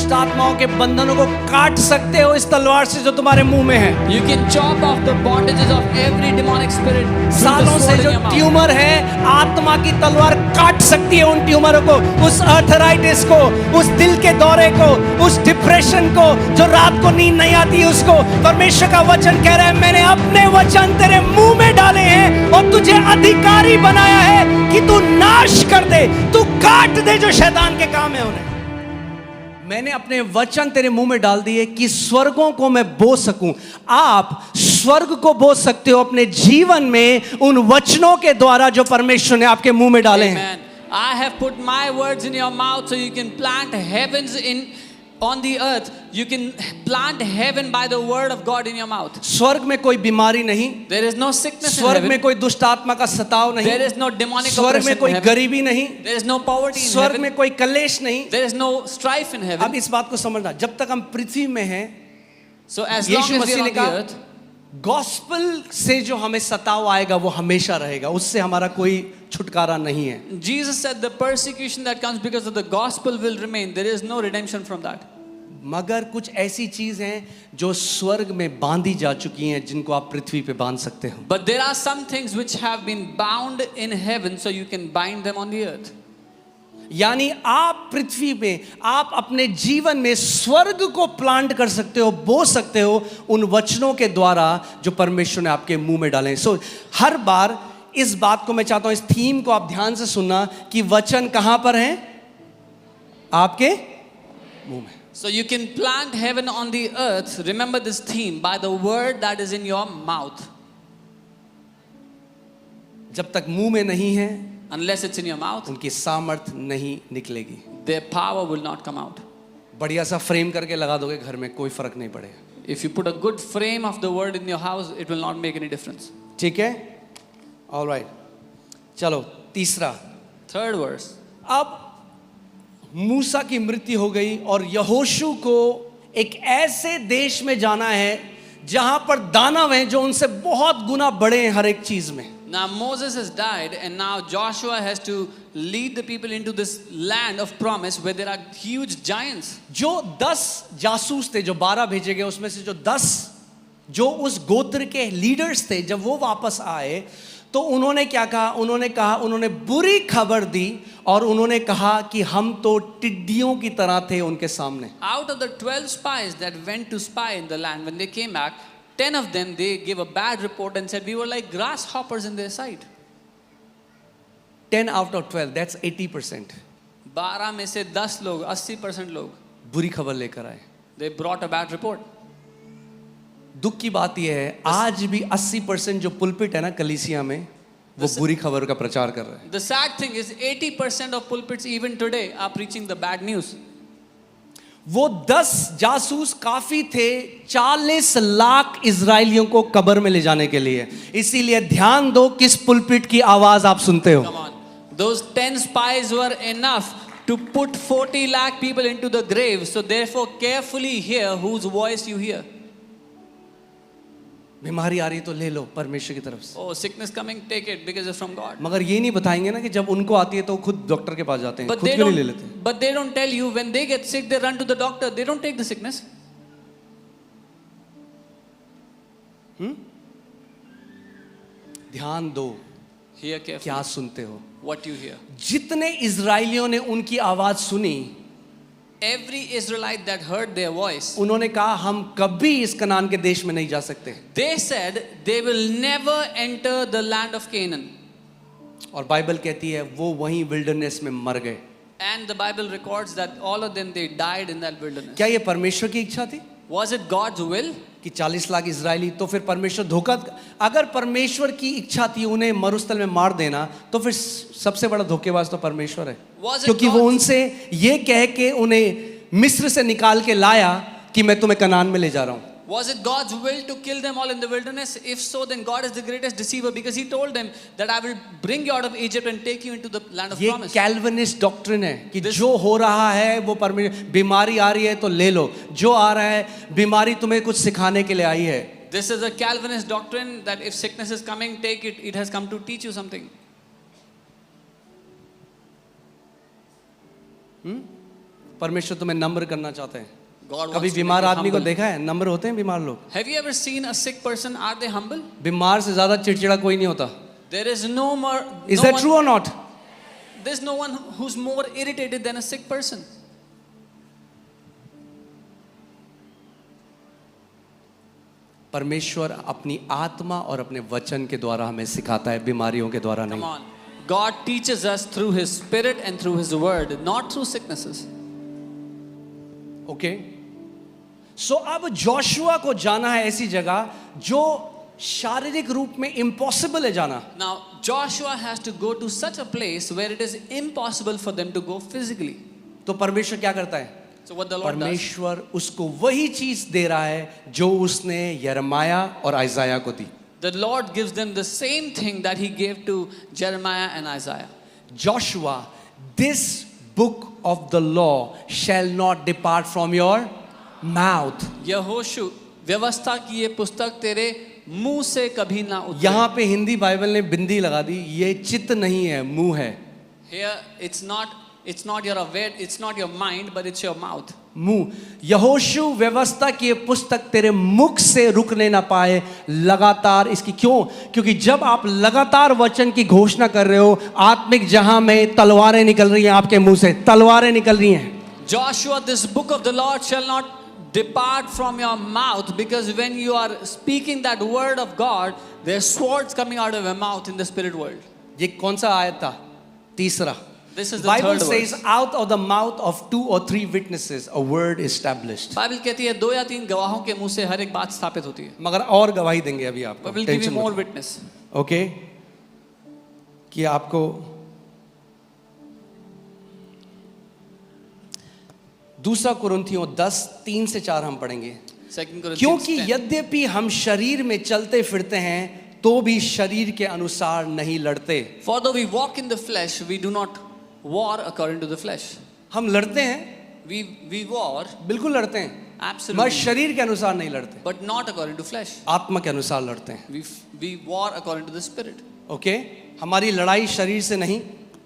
दुष्ट आत्माओं के बंधनों को काट सकते हो इस तलवार से जो तुम्हारे मुंह में है। You can chop off the bondages of every demonic spirit. सालों से जो ट्यूमर है, आत्मा की तलवार काट सकती है उन ट्यूमरों को, उस आर्थराइटिस को, उस दिल के दौरे को, उस डिप्रेशन को, जो रात को नींद नहीं आती उसको। परमेश्वर का वचन कह रहा है मैंने अपने वचन तेरे मुंह में डाले हैं और तुझे अधिकारी बनाया है कि तू नाश कर दे, तू काट दे जो शैतान के काम है उन्हें। मैंने अपने वचन तेरे मुंह में डाल दिए कि स्वर्गों को मैं बो सकूं। आप स्वर्ग को बो सकते हो अपने जीवन में उन वचनों के द्वारा जो परमेश्वर ने आपके मुंह में डाले हैं। I have put my words in your mouth so you can plant heavens on the earth. You can plant heaven by the word of God in your mouth. स्वर्ग में कोई बीमारी नहीं, There is no sickness in स्वर्ग heaven. में कोई दुष्ट आत्मा का सताव नहीं, There is no demonic स्वर्ग oppression में कोई in heaven. गरीबी नहीं, There is no poverty in स्वर्ग heaven. में कोई कलेश नहीं। There is no strife in heaven. अब इस बात को समझना, जब तक हम पृथ्वी में हैं, So as long यीशु as we मसीह are ने on the कहा earth, गॉस्पल से जो हमें सताव आएगा वो हमेशा रहेगा, उससे हमारा कोई छुटकारा नहीं है। Jesus said the persecution that comes because of the gospel will remain. There is no redemption from that. मगर कुछ ऐसी चीज हैं जो स्वर्ग में बांधी जा चुकी हैं जिनको आप पृथ्वी पे बांध सकते हो। But there are some things which have been bound in heaven, so you can bind them on the earth. यानी आप पृथ्वी में, आप अपने जीवन में स्वर्ग को प्लांट कर सकते हो, बो सकते हो उन वचनों के द्वारा जो परमेश्वर ने आपके मुंह में डाले। सो हर बार इस बात को मैं चाहता हूं, इस थीम को आप ध्यान से सुनना कि वचन कहां पर है? आपके मुंह में। So you can plant heaven on the earth. Remember this theme, by the word that is in your mouth. जब तक मुंह में नहीं है, Unless it's in your mouth, उनकी सामर्थ नहीं निकलेगी। their power will not come out. बढ़िया सा फ्रेम करके लगा दोगे घर में, कोई फर्क नहीं पड़ेगा। If you put a good frame of the word in your house, it will not make any difference. ठीक है, ऑल राइट। चलो तीसरा, Third verse. अब मूसा की मृत्यु हो गई और यहोशू को एक ऐसे देश में जाना है जहां पर दानव हैं जो उनसे बहुत गुना बड़े हैं हर एक चीज में। Now Moses has died and now Joshua has to lead the people into this land of promise where there are huge giants. जो 10 जासूस थे, जो 12 भेजे गए, उसमें से जो 10 जो उस गोत्र के लीडर्स थे, जब वो वापस आए तो उन्होंने क्या कहा? उन्होंने बुरी खबर दी और उन्होंने कहा कि हम तो टिड्डियों की तरह थे उनके सामने। Out of the 12 spies that went to spy in the land, when they came back, 10 of them, they gave a bad report and said we were like grasshoppers in their sight. 10 out of 12, that's 80%। 12 में से 10 लोग, 80% लोग बुरी खबर लेकर आए। they brought a bad report. दुख की बात यह है आज भी 80% जो पुलपिट है ना कलीसिया में, वो बुरी खबर का प्रचार कर रहे हैं। The sad thing is 80% of pulpits even today are preaching the bad news. वो 10 जासूस काफी थे 40 लाख इजरायलियों को कब्र में ले जाने के लिए। इसीलिए ध्यान दो किस पुलपिट की आवाज आप सुनते हो। Come on. Those 10 spies were enough to put 40 lakh people into the grave. So therefore carefully hear whose voice you hear. बीमारी आ रही तो ले लो परमेश्वर की तरफ से। Oh, sickness coming, take it because it's from God. मगर ये नहीं बताएंगे ना कि जब उनको आती है तो खुद डॉक्टर के पास जाते हैं, खुद क्यों नहीं ले लेते? But they don't tell you when they get sick, they run to the doctor. They don't take the sickness. ध्यान दो Hear carefully क्या सुनते हो। what you hear. जितने इजरायलियों ने उनकी आवाज सुनी, Every Israelite that heard their voice, उन्होंने कहा हम कभी इस कनान के देश में नहीं जा सकते। they said they will never enter the land of Canaan. और बाइबल कहती है वो वहीं विल्डरनेस में मर गए। And the Bible records that all of them, they died in that wilderness. क्या ये परमेश्वर की इच्छा थी Was it God's will? कि 40 लाख इजरायली? तो फिर परमेश्वर धोखा, अगर परमेश्वर की इच्छा थी उन्हें मरुस्थल में मार देना तो फिर सबसे बड़ा धोखेबाज तो परमेश्वर है, क्योंकि वो उनसे ये कह के उन्हें मिस्र से निकाल के लाया कि मैं तुम्हें कनान में ले जा रहा हूं। Was it God's will to kill them all in the wilderness? If so, then God is the greatest deceiver because He told them that I will bring you out of Egypt and take you into the land of ये promise. Calvinist doctrine है कि जो हो रहा है वो परमेश्वर, बीमारी आ रही है तो ले लो, जो आ रहा है बीमारी तुम्हें कुछ सिखाने के लिए आई है। This is a Calvinist doctrine that if sickness is coming, take it. It has come to teach you something. परमेश्वर तुम्हें नम्र करना चाहते हैं। God कभी wants to बीमार make you आदमी को humble. देखा है? नम्र होते हैं बीमार लोग? Have you ever seen a sick person? Are they humble? बीमार से ज्यादा चिड़चिड़ा कोई नहीं होता। There is no more. Is no that one- true or not? There's no one who's more irritated than a sick person. परमेश्वर अपनी आत्मा और अपने वचन के द्वारा हमें सिखाता है, बीमारियों के द्वारा Come नहीं। on. God teaches us through His Spirit and through His Word, not through sicknesses. Okay, so अब जोशुआ को जाना है ऐसी जगह जो शारीरिक रूप में इम्पॉसिबल है जाना। Now, Joshua has to go to such a place where it is impossible for them to go physically. तो परमेश्वर क्या करता है? So what the Lord does, परमेश्वर उसको वही चीज दे रहा है जो उसने यिर्मयाह और आइजाया को दी। the Lord gives them the same thing that He gave to Jeremiah and Isaiah. Joshua, this book of the law shall not depart from your mouth. यहोशू, व्यवस्था की ये पुस्तक तेरे मुंह से कभी ना उतरे. यहाँ पे हिंदी बाइबल ने बिंदी लगा दी, ये चित्त नहीं है, मुंह है। Here it's not your aware, it's not your mind, but it's your mouth. मुंह। यहोशू व्यवस्था की ये पुस्तक तेरे मुख से रुकने ना पाए, लगातार इसकी क्यों? क्योंकि जब आप लगातार वचन की घोषणा कर रहे हो, आत्मिक जहां में तलवारें निकल रही हैं, आपके मुंह से तलवारें निकल रही हैं। Joshua, this book of the Lord shall not depart from your mouth, because when you are speaking that word of God, there are swords coming out of your mouth in the spirit world. ये कौन सा आयत था? तीसरा। This is the Bible third says verse. out of the mouth of 2 or 3 witnesses a word is established. Bible कहती है 2 या 3 गवाहों के मुंह से हर एक बात स्थापित होती है. मगर और गवाही देंगे अभी आपको। We will give you tension more मत। witness. ओके, कि आपको दूसरा कुरिन्थियों 10:3 से 4 हम पढ़ेंगे। 2 Corinthians क्योंकि 10. यद्यपि हम शरीर में चलते फिरते हैं तो भी शरीर के अनुसार नहीं लड़ते। For though we walk in the flesh, we do not war according to the flesh. हम लड़ते हैं, We war बिल्कुल लड़ते हैं, मगर absolutely, शरीर के अनुसार नहीं लड़ते, but not according to flesh. आत्मा के अनुसार लड़ते हैं। We war according to the spirit. Okay, हमारी लड़ाई शरीर से नहीं,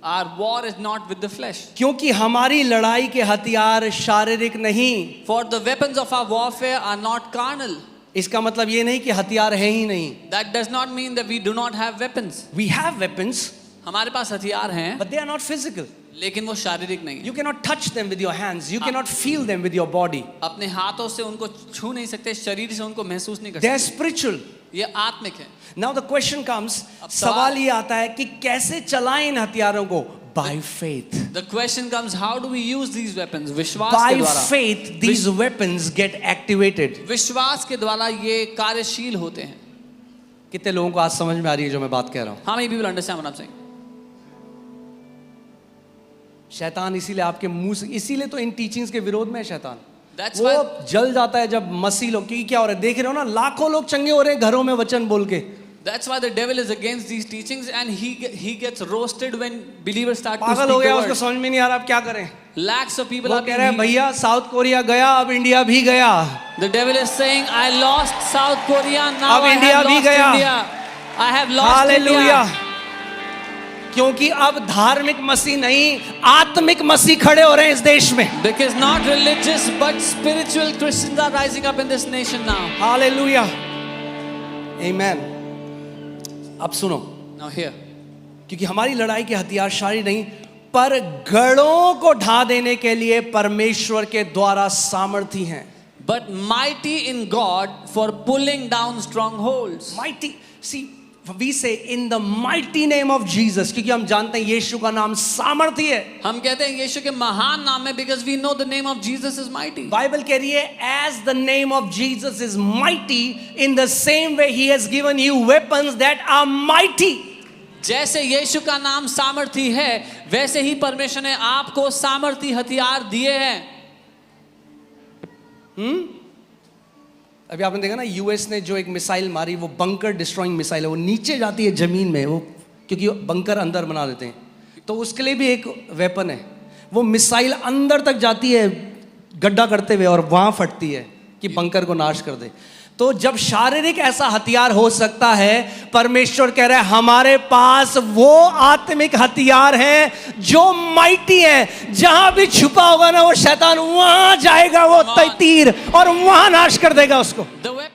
Our war is not with the flesh. क्योंकि हमारी लड़ाई के हथियार शारीरिक नहीं। For the weapons of our warfare are not carnal. इसका मतलब ये नहीं कि हथियार है ही नहीं। That does not mean that we do not have weapons. We have weapons, हमारे पास हथियार हैं, but they are not physical. लेकिन वो शारीरिक नहीं है. You cannot touch them with your hands. You cannot feel them with your body. अपने हाथों से उनको छू नहीं सकते, शरीर से उनको महसूस नहीं कर They are सकते. spiritual. ये आत्मिक है. Now the question comes, अब सवाल ये आता है कि कैसे चलाएं इन हथियारों को? By faith. The question comes, how do we use these weapons? विश्वास के By द्वारा. faith, these weapons get activated. विश्वास के द्वारा ये कार्यशील होते हैं. कितने लोगों को आज समझ में आ रही है जो मैं बात कह रहा हूँ? How many people understand what I'm saying? शैतान इसीलिए आपके मुंह से, इसीलिए तो इन टीचिंग्स के विरोध में है शैतान। That's वो why जल जाता है जब मसीह लोग, क्योंकि क्या हो रहा है देख रहे हो ना, लाखों लोग चंगे हो रहे हैं घरों में वचन बोल के। That's why the devil is against these teachings, and he gets roasted when believers start to पागल speak हो गया, the उसको word. समझ में नहीं आ रहा अब क्या करें। Lakhs of people वो are कह रहे हैं being healed. भैया साउथ कोरिया गया, अब इंडिया भी गया। The devil is saying, I lost South Korea, now अब I इंडिया have भी lost गया। India. I have lost hallelujah. India. क्योंकि अब धार्मिक मसीह नहीं, आत्मिक मसीह खड़े हो रहे हैं इस देश में। Because not religious but spiritual Christians are rising up in this nation now. Hallelujah, amen. अब सुनो, Now here, क्योंकि हमारी लड़ाई के हथियार शारीरिक नहीं, पर गढ़ों को ढा देने के लिए परमेश्वर के द्वारा सामर्थी हैं। but mighty in God for pulling down strongholds. Mighty, see, we say in the mighty name of Jesus, क्योंकि हम जानते हैं यीशु का नाम सामर्थी है। हम कहते हैं यीशु के महान नाम में, because we know the name of Jesus is mighty. Bible कह रही है as the name of Jesus is mighty, in the same way he has given you weapons that are mighty. जैसे यीशु का नाम सामर्थी है, वैसे ही परमेश्वर ने आपको सामर्थी हथियार दिए हैं. अभी आपने देखा ना, यूएस ने जो एक मिसाइल मारी, वो बंकर डिस्ट्रॉइंग मिसाइल है, वो नीचे जाती है जमीन में, वो क्योंकि बंकर अंदर बना देते हैं, तो उसके लिए भी एक वेपन है। वो मिसाइल अंदर तक जाती है गड्ढा करते हुए और वहां फटती है कि बंकर को नाश कर दे। तो जब शारीरिक ऐसा हथियार हो सकता है, परमेश्वर कह रहा है हमारे पास वो आत्मिक हथियार है जो माइटी है। जहां भी छुपा होगा ना वो शैतान, वहां जाएगा वो तीर और वहां नाश कर देगा उसको। The weapon